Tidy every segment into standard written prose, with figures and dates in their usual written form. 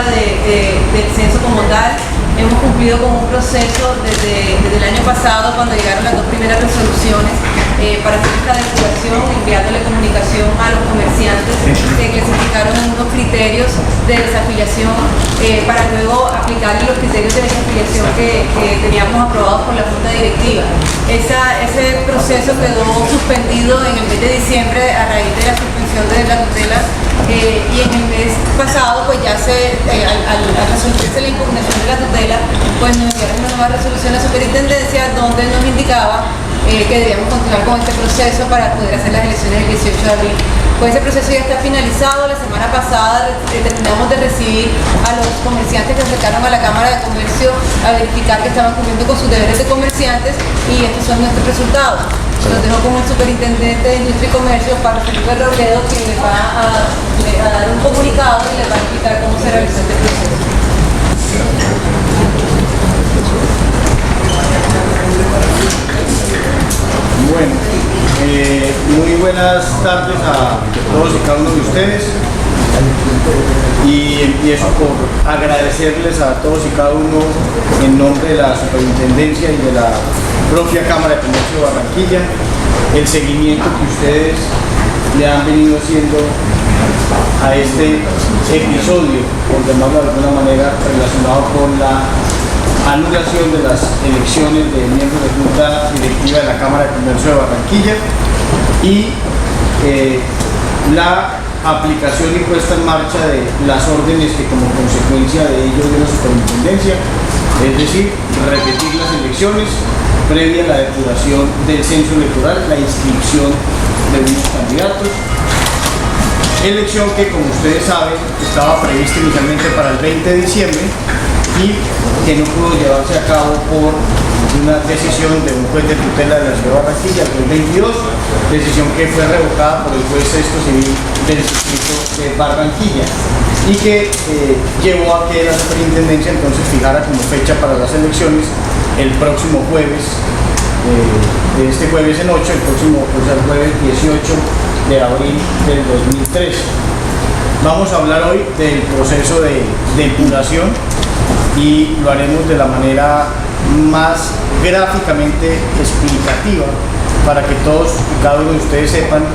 directiva del censo como tal. Hemos cumplido con un proceso desde el año pasado, cuando llegaron las 2 primeras resoluciones para hacer esta depuración, enviándole comunicación a los comerciantes que clasificaron unos criterios de desafiliación para luego aplicarle los criterios de desafiliación que teníamos aprobados por la Junta Directiva. Ese proceso quedó suspendido en el mes de diciembre a raíz de la suspensión de la tutela y en el mes pasado pues ya al resolverse la impugnación de la tutela pues nos enviaron una nueva resolución a la superintendencia donde nos indicaba que debíamos continuar con este proceso para poder hacer las elecciones del 18 de abril. Pues ese proceso ya está finalizado. La semana pasada terminamos de recibir a los comerciantes que se acercaron a la Cámara de Comercio a verificar que estaban cumpliendo con sus deberes de comerciantes y estos son nuestros resultados. Los dejo como el superintendente de Industria y Comercio, Pablo Felipe Robledo, quien les va a dar un comunicado y les va a explicar cómo se realizó este proceso. Bueno, muy buenas tardes a todos y cada uno de ustedes y empiezo por agradecerles a todos y cada uno en nombre de la Superintendencia y de la propia Cámara de Comercio de Barranquilla el seguimiento que ustedes le han venido haciendo a este episodio, por llamarlo de alguna manera, relacionado con la anulación de las elecciones de miembros de Junta Directiva de la Cámara de Comercio de Barranquilla y la aplicación y puesta en marcha de las órdenes que como consecuencia de ello de la superintendencia, es decir, repetir las elecciones previa a la depuración del censo electoral, la inscripción de unos candidatos. Elección que, como ustedes saben, estaba prevista inicialmente para el 20 de diciembre y que no pudo llevarse a cabo por una decisión de un juez de tutela de la ciudad de Barranquilla, el juez 22, decisión que fue revocada por el juez sexto civil del distrito de Barranquilla y que llevó a que la superintendencia entonces fijara como fecha para las elecciones el próximo jueves, este jueves en 8, el próximo, pues el jueves 18 de abril del 2013. Vamos a hablar hoy del proceso de depuración y lo haremos de la manera más gráficamente explicativa para que todos y cada uno de ustedes sepan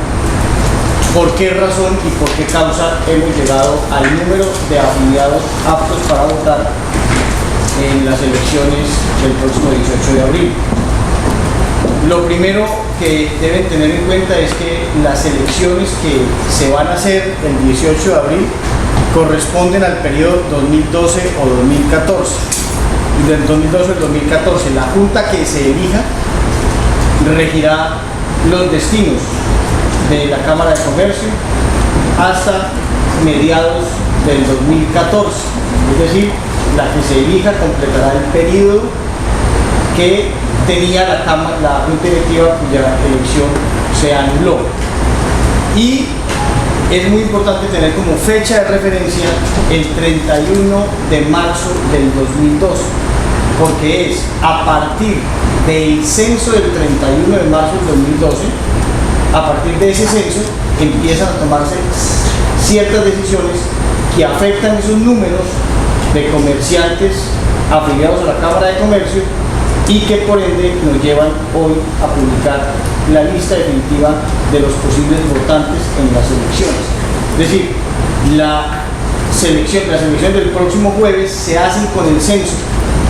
por qué razón y por qué causa hemos llegado al número de afiliados aptos para votar en las elecciones del próximo 18 de abril. Lo primero que deben tener en cuenta es que las elecciones que se van a hacer el 18 de abril corresponden al periodo 2012 o 2014. Del 2012 al 2014, la junta que se elija regirá los destinos de la Cámara de Comercio hasta mediados del 2014. Es decir, la que se elija completará el periodo que tenía la Junta Directiva cuya elección se anuló. Y es muy importante tener como fecha de referencia el 31 de marzo del 2012, porque es a partir del censo del 31 de marzo del 2012, a partir de ese censo empiezan a tomarse ciertas decisiones que afectan esos números de comerciantes afiliados a la Cámara de Comercio y que por ende nos llevan hoy a publicar la lista definitiva de los posibles votantes en las elecciones. Es decir, las elecciones del próximo jueves se hacen con el censo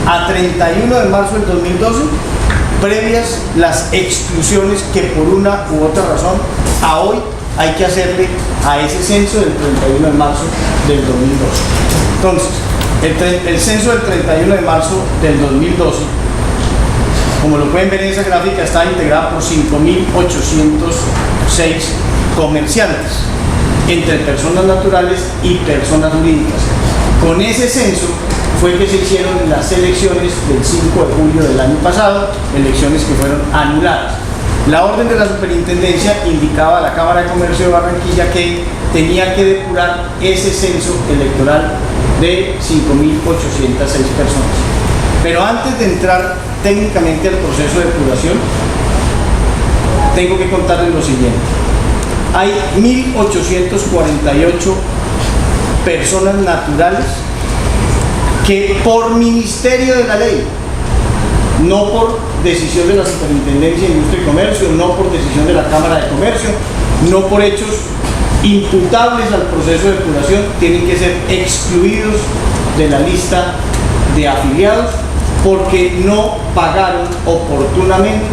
a 31 de marzo del 2012, previas las exclusiones que por una u otra razón a hoy hay que hacerle a ese censo del 31 de marzo del 2012. Entonces, el censo del 31 de marzo del 2012, como lo pueden ver en esa gráfica, está integrada por 5.806 comerciantes, entre personas naturales y personas jurídicas. Con ese censo fue que se hicieron las elecciones del 5 de julio del año pasado, elecciones que fueron anuladas. La orden de la superintendencia indicaba a la Cámara de Comercio de Barranquilla que tenía que depurar ese censo electoral de 5.806 personas. Pero antes de entrar técnicamente al proceso de depuración, tengo que contarles lo siguiente. Hay 1.848 personas naturales que por ministerio de la ley, no por decisión de la Superintendencia de Industria y Comercio, no por decisión de la Cámara de Comercio, no por hechos imputables al proceso de depuración, tienen que ser excluidos de la lista de afiliados porque no pagaron oportunamente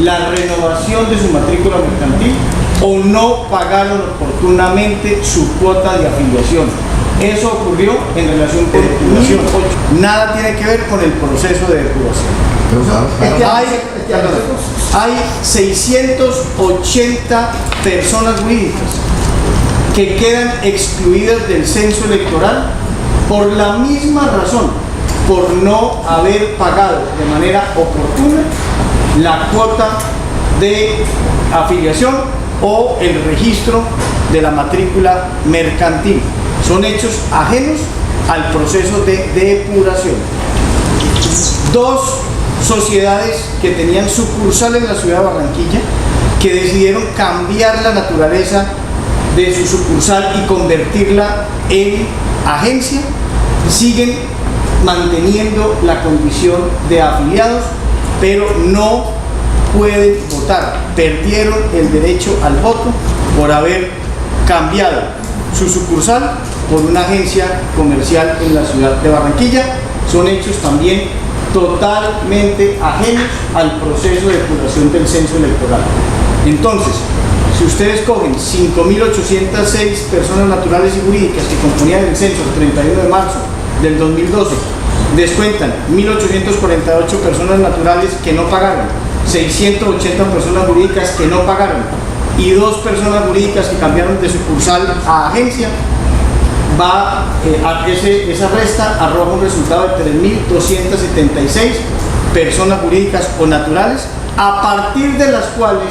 la renovación de su matrícula mercantil o no pagaron oportunamente su cuota de afiliación. Eso ocurrió en relación con depuración. Nada tiene que ver con el proceso de depuración. Hay 680 personas jurídicas que quedan excluidas del censo electoral por la misma razón, por no haber pagado de manera oportuna la cuota de afiliación o el registro de la matrícula mercantil. Son hechos ajenos al proceso de depuración. Dos sociedades que tenían sucursal en la ciudad de Barranquilla, que decidieron cambiar la naturaleza de su sucursal y convertirla en agencia, siguen manteniendo la condición de afiliados, pero no pueden votar. Perdieron el derecho al voto por haber cambiado su sucursal por una agencia comercial en la ciudad de Barranquilla. Son hechos también totalmente ajenos al proceso de depuración del censo electoral. Entonces, si ustedes cogen 5.806 personas naturales y jurídicas que componían el censo el 31 de marzo del 2012, descuentan 1.848 personas naturales que no pagaron, 680 personas jurídicas que no pagaron y 2 personas jurídicas que cambiaron de sucursal a agencia, esa resta arroja un resultado de 3.276 personas jurídicas o naturales, a partir de las cuales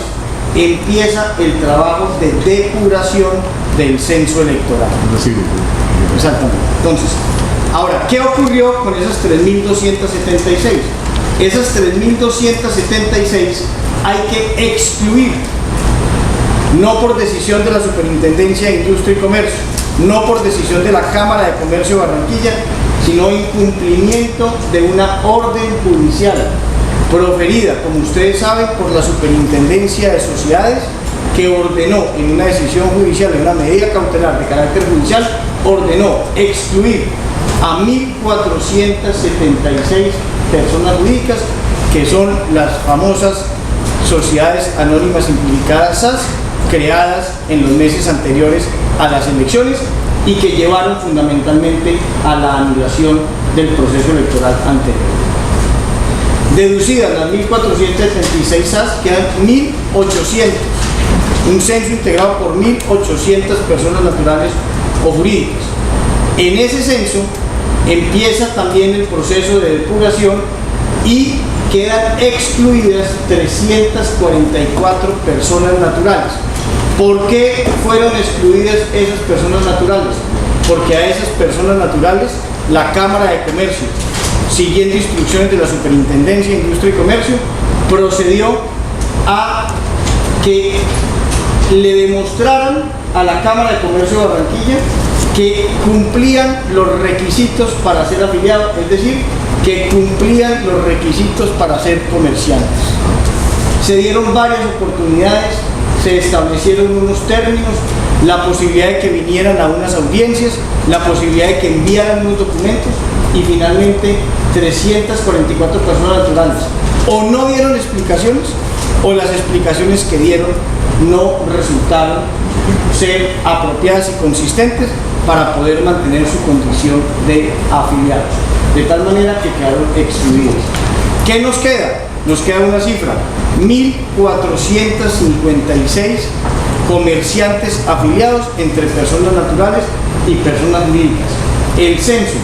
empieza el trabajo de depuración del censo electoral. Exactamente. Entonces, ahora, ¿qué ocurrió con esas 3.276? Esas 3.276 hay que excluir, no por decisión de la Superintendencia de Industria y Comercio, no por decisión de la Cámara de Comercio de Barranquilla, sino en cumplimiento de una orden judicial proferida, como ustedes saben, por la Superintendencia de Sociedades, que ordenó en una decisión judicial, en una medida cautelar de carácter judicial, ordenó excluir a 1.476 personas jurídicas, que son las famosas sociedades anónimas simplificadas SAS, creadas en los meses anteriores a las elecciones y que llevaron fundamentalmente a la anulación del proceso electoral anterior. Deducidas las 1.476 SAS, quedan 1.800, un censo integrado por 1.800 personas naturales o jurídicas. En ese censo empieza también el proceso de depuración y quedan excluidas 344 personas naturales. ¿Por qué fueron excluidas esas personas naturales? Porque a esas personas naturales la Cámara de Comercio, siguiendo instrucciones de la Superintendencia de Industria y Comercio, procedió a que le demostraran a la Cámara de Comercio de Barranquilla que cumplían los requisitos para ser afiliados, es decir, que cumplían los requisitos para ser comerciantes. Se dieron varias oportunidades, se establecieron unos términos, la posibilidad de que vinieran a unas audiencias, la posibilidad de que enviaran unos documentos y finalmente 344 personas naturales o no dieron explicaciones o las explicaciones que dieron no resultaron ser apropiadas y consistentes para poder mantener su condición de afiliados, de tal manera que quedaron excluidos. ¿Qué nos queda? Nos queda una cifra: 1.456 comerciantes afiliados entre personas naturales y personas jurídicas. El censo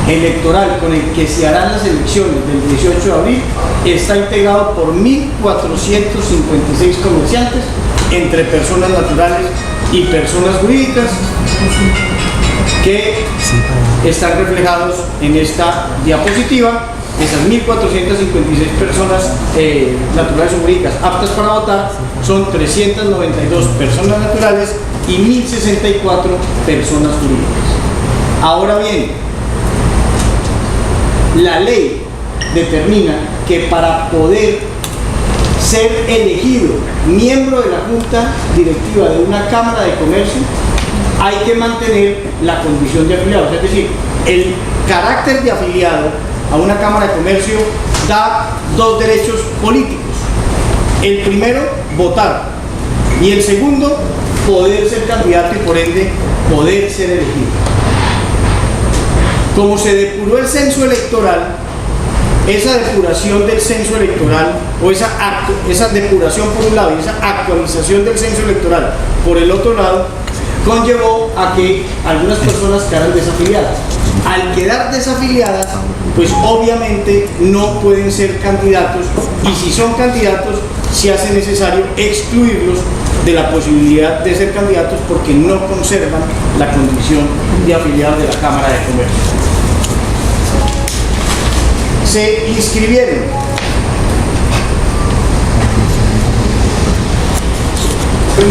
electoral con el que se harán las elecciones del 18 de abril está integrado por 1.456 comerciantes entre personas naturales y personas jurídicas que están reflejados en esta diapositiva. Esas 1.456 personas naturales o jurídicas aptas para votar son 392 personas naturales y 1.064 personas jurídicas. Ahora bien, La ley determina que para poder ser elegido miembro de la junta directiva de una cámara de comercio hay que mantener la condición de afiliado. Es decir, el carácter de afiliado a una cámara de comercio da dos derechos políticos. El primero, votar, y el segundo, poder ser candidato y por ende poder ser elegido. Como se depuró el censo electoral, esa depuración del censo electoral, o esa depuración por un lado y esa actualización del censo electoral por el otro lado, conllevó a que algunas personas quedaran desafiliadas. Al quedar desafiliadas, pues obviamente no pueden ser candidatos, y si son candidatos, se hace necesario excluirlos de la posibilidad de ser candidatos porque no conservan la condición de afiliados de la Cámara de Comercio. Se inscribieron el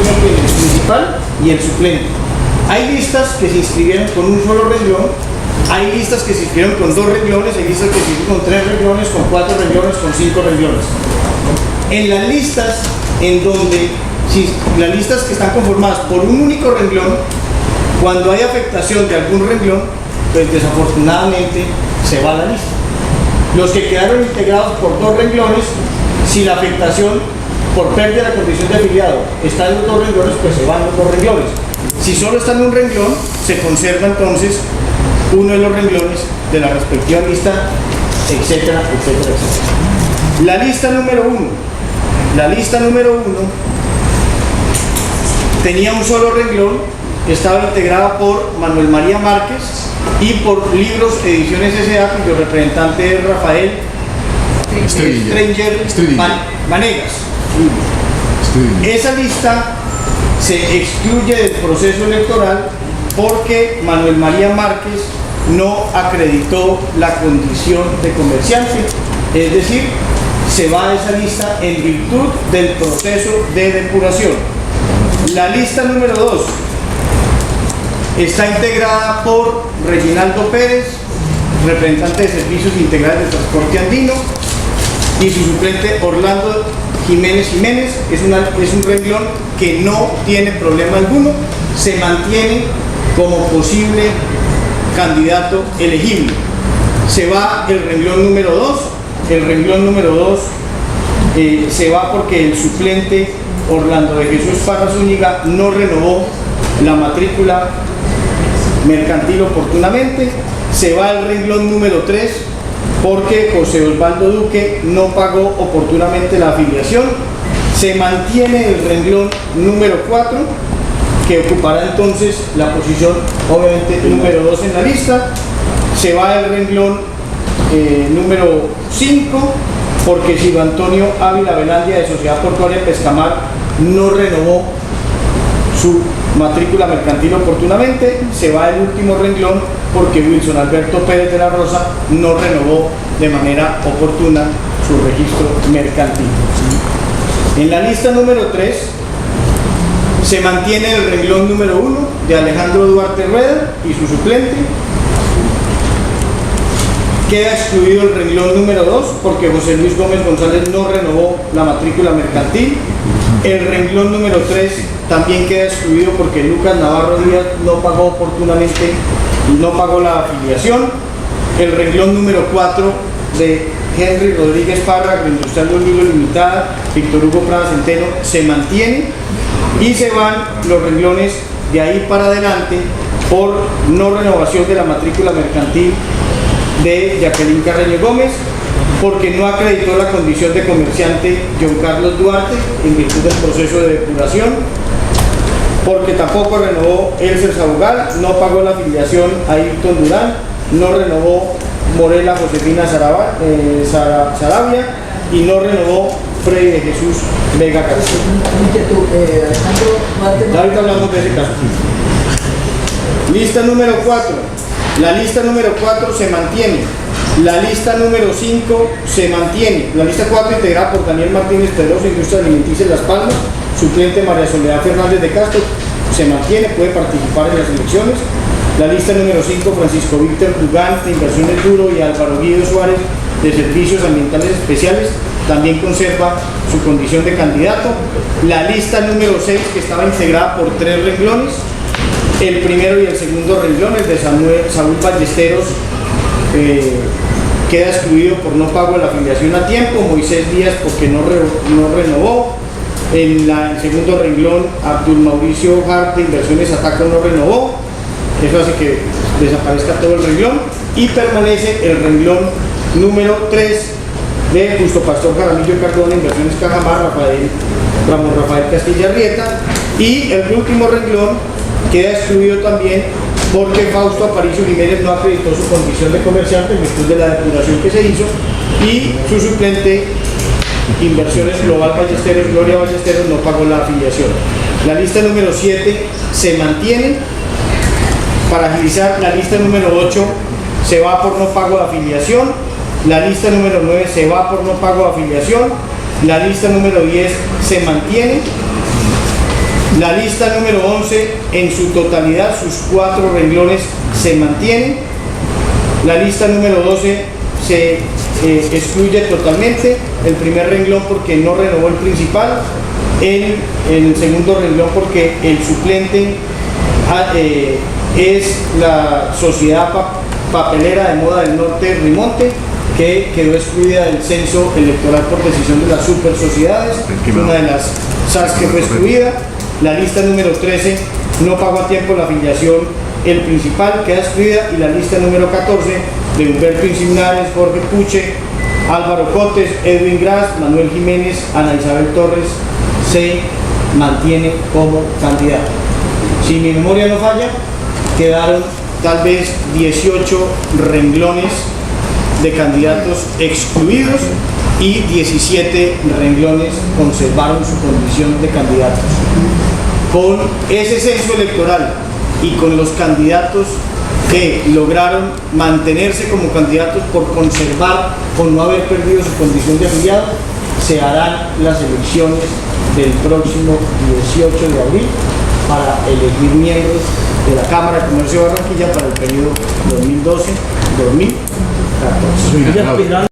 principal y el suplente. Hay listas que se inscribieron con un solo renglón, hay listas que se inscribieron con 2 renglones, hay listas que se inscribieron con 3 renglones, con 4 renglones, con 5 renglones. En las listas en donde, las listas que están conformadas por un único renglón, cuando hay afectación de algún renglón, pues desafortunadamente se va la lista. Los que quedaron integrados por 2 renglones, si la afectación por pérdida de la condición de afiliado está en los 2 renglones, pues se van los 2 renglones. Si solo está en un renglón, se conserva entonces uno de los renglones de la respectiva lista, etcétera, etcétera, etcétera. La lista número 1. La lista número 1 tenía un solo renglón, estaba integrada por Manuel María Márquez y por Libros Ediciones S.A., cuyo representante es Rafael Stranger Vanegas. Esa lista se excluye del proceso electoral porque Manuel María Márquez no acreditó la condición de comerciante, es decir, se va a esa lista en virtud del proceso de depuración. La lista número 2 está integrada por Reginaldo Pérez, representante de Servicios Integrales de Transporte Andino, y su suplente Orlando Jiménez. Es un renglón que no tiene problema alguno, se mantiene como posible candidato elegible. Se va el renglón número 2. El renglón número 2 se va porque el suplente Orlando de Jesús Parra Zúñiga no renovó la matrícula mercantil oportunamente. Se va el renglón número 3 porque José Osvaldo Duque no pagó oportunamente la afiliación. Se mantiene el renglón número 4, que ocupará entonces la posición obviamente número 2 en la lista. Se va el renglón número 5 porque Silvio Antonio Ávila Velandia de Sociedad Portuaria Pescamar no renovó su matrícula mercantil oportunamente. Se va el último renglón porque Wilson Alberto Pérez de la Rosa no renovó de manera oportuna su registro mercantil. En la lista número 3 se mantiene el renglón número 1 de Alejandro Duarte Rueda y su suplente. Queda excluido el renglón número 2 porque José Luis Gómez González no renovó la matrícula mercantil. El renglón número 3 también queda excluido porque Lucas Navarro Díaz no pagó oportunamente y no pagó la afiliación. El renglón número 4 de Henry Rodríguez Parra, Agroindustrial de Olivos Limitada, Víctor Hugo Prada Centeno, se mantiene, y se van los renglones de ahí para adelante por no renovación de la matrícula mercantil de Jacqueline Carreño Gómez, porque no acreditó la condición de comerciante John Carlos Duarte en virtud del proceso de depuración, porque tampoco renovó Elser Sabugal, no pagó la afiliación a Hilton Durán, no renovó Morela Josefina Saravia y no renovó Freddy de Jesús Vega García. Ahorita hablamos de ese caso. Lista número 4. La lista número 4 se mantiene. La lista número 5 se mantiene. La lista 4 integrada por Daniel Martínez Pedroso, Industria Alimenticia en Las Palmas, suplente María Soledad Fernández de Castro, se mantiene, puede participar en las elecciones. La lista número 5, Francisco Víctor Dugán, de Inversiones Duro, y Álvaro Guido Suárez, de Servicios Ambientales Especiales, también conserva su condición de candidato. La lista número 6, que estaba integrada por 3 renglones, el primero y el segundo renglón, el de Saúl Ballesteros, queda excluido por no pago de la afiliación a tiempo. Moisés Díaz, porque no renovó. En el segundo renglón, Abdul Mauricio Hart, de Inversiones Ataco, no renovó. Eso hace que desaparezca todo el renglón y permanece el renglón número 3 de Justo Pastor Jaramillo Cardona, Inversiones Cajamar, Ramón Rafael Castilla Rieta, y el último renglón queda excluido también porque Fausto Aparicio Jiménez no acreditó su condición de comerciante en virtud de la depuración que se hizo, y su suplente Inversiones Global Ballesteros, Gloria Ballesteros, no pagó la afiliación. La lista número 7 se mantiene. Para agilizar, la lista número 8 se va por no pago de afiliación, la lista número 9 se va por no pago de afiliación, la lista número 10 se mantiene, la lista número 11 en su totalidad, sus 4 renglones se mantienen, la lista número 12 se excluye totalmente, el primer renglón porque no renovó el principal, el segundo renglón porque el suplente es la Sociedad Papelera de Moda del Norte Rimonte, que quedó excluida del censo electoral por decisión de las super sociedades, una de las SAS que fue excluida. La lista número 13 no pagó a tiempo la afiliación, el principal queda excluida, y la lista número 14 de Humberto Insignares, Jorge Puche, Álvaro Cotes, Edwin Gras, Manuel Jiménez, Ana Isabel Torres se mantiene como candidato. Si mi memoria no falla, quedaron tal vez 18 renglones de candidatos excluidos y 17 renglones conservaron su condición de candidatos. Con ese censo electoral y con los candidatos que lograron mantenerse como candidatos por conservar o no haber perdido su condición de afiliado, se harán las elecciones del próximo 18 de abril para elegir miembros de la Cámara de Comercio de Barranquilla para el periodo 2012-2014.